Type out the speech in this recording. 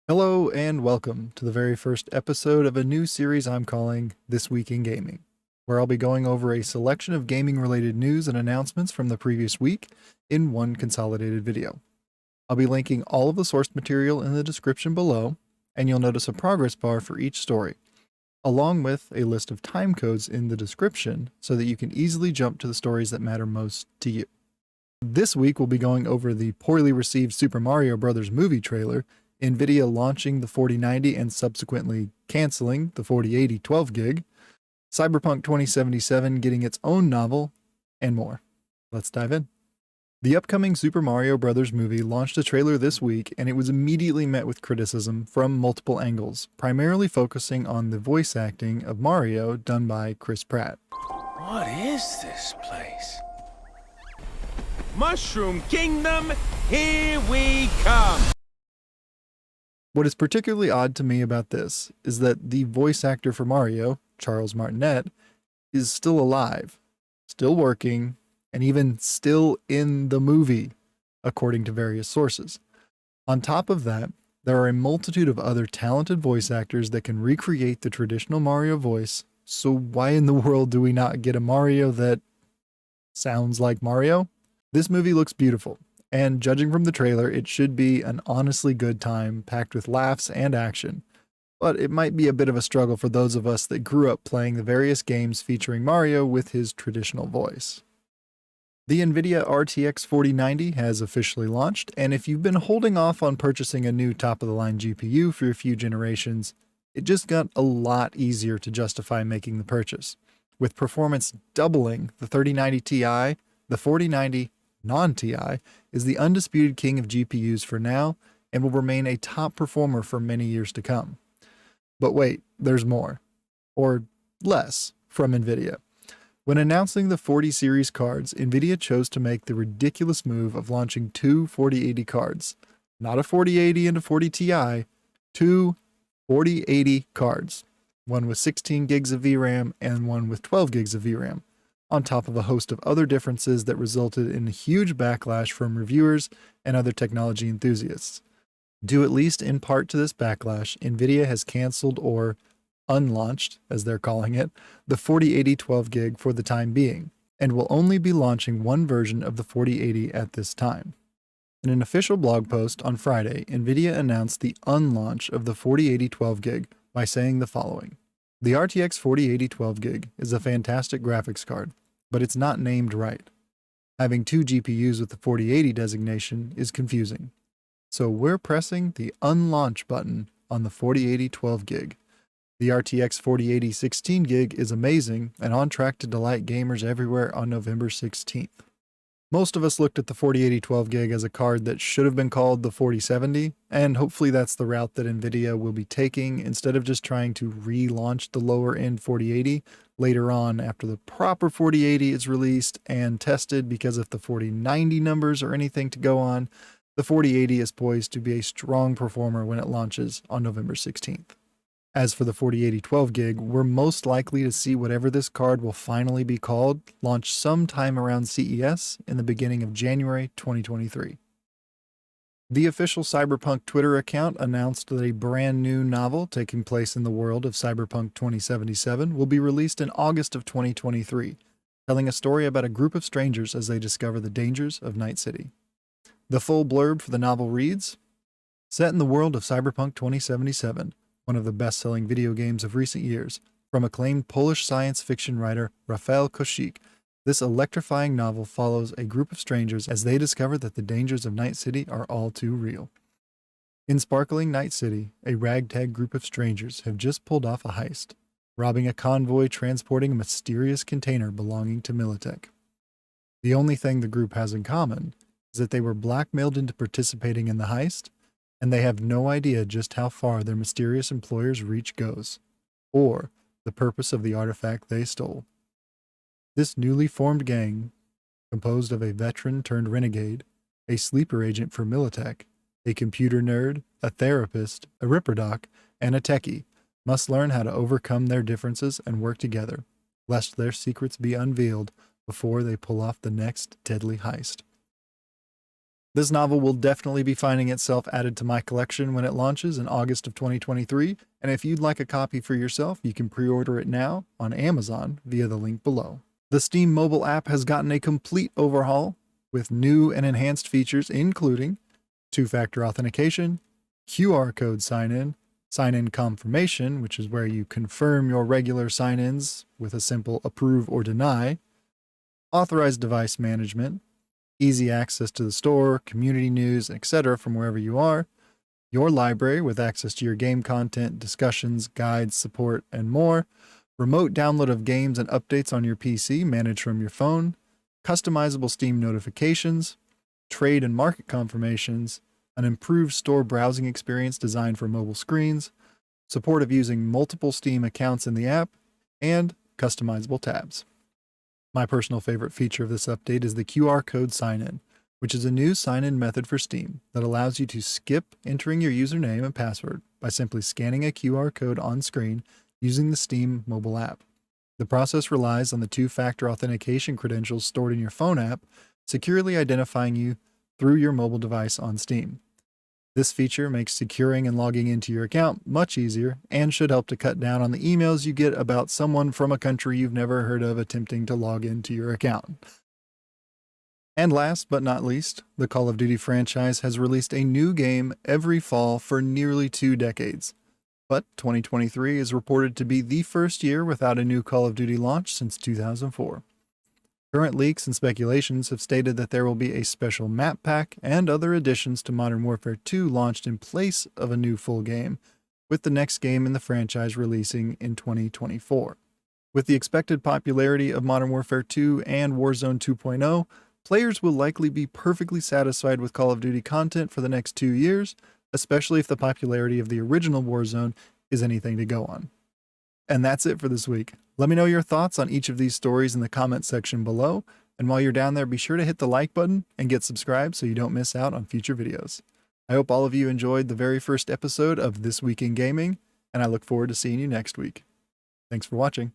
Hello and welcome to the very first episode of a new series I'm calling This Week in Gaming, where I'll be going over a selection of gaming related news and announcements from the previous week in one consolidated video. I'll be linking all of the source material in the description below, and you'll notice a progress bar for each story, along with a list of time codes in the description so that you can easily jump to the stories that matter most to you. This week we'll be going over the poorly received Super Mario Bros. Movie trailer, NVIDIA launching the 4090 and subsequently canceling the 4080 12 gig, Cyberpunk 2077 getting its own novel, and more. Let's dive in. The upcoming Super Mario Bros. Movie launched a trailer this week, and it was immediately met with criticism from multiple angles, primarily focusing on the voice acting of Mario done by Chris Pratt. What is this place? Mushroom Kingdom, here we come! What is particularly odd to me about this is that the voice actor for Mario, Charles Martinet, is still alive, still working, and even still in the movie, according to various sources. On top of that, there are a multitude of other talented voice actors that can recreate the traditional Mario voice, so why in the world do we not get a Mario that sounds like Mario? This movie looks beautiful, and judging from the trailer, it should be an honestly good time packed with laughs and action. But it might be a bit of a struggle for those of us that grew up playing the various games featuring Mario with his traditional voice. The NVIDIA RTX 4090 has officially launched, and if you've been holding off on purchasing a new top-of-the-line GPU for a few generations, it just got a lot easier to justify making the purchase. With performance doubling the 3090 Ti, the 4090 non-Ti is the undisputed king of GPUs for now and will remain a top performer for many years to come. But wait, there's more. Or less from NVIDIA. When announcing the 40 series cards, NVIDIA chose to make the ridiculous move of launching two 4080 cards. Not a 4080 and a 40 Ti, two 4080 cards. One with 16 gigs of VRAM and one with 12 gigs of VRAM, on top of a host of other differences that resulted in a huge backlash from reviewers and other technology enthusiasts. Due at least in part to this backlash, NVIDIA has canceled or unlaunched, as they're calling it, the 4080 12 gig for the time being, and will only be launching one version of the 4080 at this time. In an official blog post on Friday, NVIDIA announced the unlaunch of the 4080 12 gig by saying the following. The RTX 4080 12 gig is a fantastic graphics card, but it's not named right. Having two GPUs with the 4080 designation is confusing. So we're pressing the unlaunch button on the 4080 12 gig. The RTX 4080 16 gig is amazing and on track to delight gamers everywhere on November 16th. Most of us looked at the 4080 12 gig as a card that should have been called the 4070, and hopefully that's the route that NVIDIA will be taking instead of just trying to relaunch the lower end 4080 later on after the proper 4080 is released and tested, because if the 4090 numbers are anything to go on, the 4080 is poised to be a strong performer when it launches on November 16th. As for the 4080 12 gig, we're most likely to see whatever this card will finally be called launch sometime around CES in the beginning of January 2023. The official Cyberpunk Twitter account announced that a brand new novel taking place in the world of Cyberpunk 2077 will be released in August of 2023, telling a story about a group of strangers as they discover the dangers of Night City. The full blurb for the novel reads, "Set in the world of Cyberpunk 2077, one of the best-selling video games of recent years, from acclaimed Polish science fiction writer Rafał Kosik, this electrifying novel follows a group of strangers as they discover that the dangers of Night City are all too real. In sparkling Night City, a ragtag group of strangers have just pulled off a heist, robbing a convoy transporting a mysterious container belonging to Militech. The only thing the group has in common is that they were blackmailed into participating in the heist, and they have no idea just how far their mysterious employer's reach goes, or the purpose of the artifact they stole. This newly formed gang, composed of a veteran turned renegade, a sleeper agent for Militech, a computer nerd, a therapist, a ripperdoc, and a techie, must learn how to overcome their differences and work together, lest their secrets be unveiled before they pull off the next deadly heist." This novel will definitely be finding itself added to my collection when it launches in August of 2023, and if you'd like a copy for yourself, you can pre-order it now on Amazon via the link below. The Steam mobile app has gotten a complete overhaul with new and enhanced features including two-factor authentication, QR code sign-in confirmation, which is where you confirm your regular sign-ins with a simple approve or deny, authorized device management, easy access to the store, community news, etc. from wherever you are, your library with access to your game content, discussions, guides, support, and more, remote download of games and updates on your PC managed from your phone, customizable Steam notifications, trade and market confirmations, an improved store browsing experience designed for mobile screens, support of using multiple Steam accounts in the app, and customizable tabs. My personal favorite feature of this update is the QR code sign-in, which is a new sign-in method for Steam that allows you to skip entering your username and password by simply scanning a QR code on screen using the Steam mobile app. The process relies on the two-factor authentication credentials stored in your phone app, securely identifying you through your mobile device on Steam. This feature makes securing and logging into your account much easier and should help to cut down on the emails you get about someone from a country you've never heard of attempting to log into your account. And last but not least, the Call of Duty franchise has released a new game every fall for nearly 2 decades. But 2023 is reported to be the first year without a new Call of Duty launch since 2004. Current leaks and speculations have stated that there will be a special map pack and other additions to Modern Warfare 2 launched in place of a new full game, with the next game in the franchise releasing in 2024. With the expected popularity of Modern Warfare 2 and Warzone 2.0, players will likely be perfectly satisfied with Call of Duty content for the next 2 years, especially if the popularity of the original Warzone is anything to go on. And that's it for this week. Let me know your thoughts on each of these stories in the comment section below, and while you're down there, be sure to hit the like button and get subscribed so you don't miss out on future videos. I hope all of you enjoyed the very first episode of This Week in Gaming, and I look forward to seeing you next week. Thanks for watching.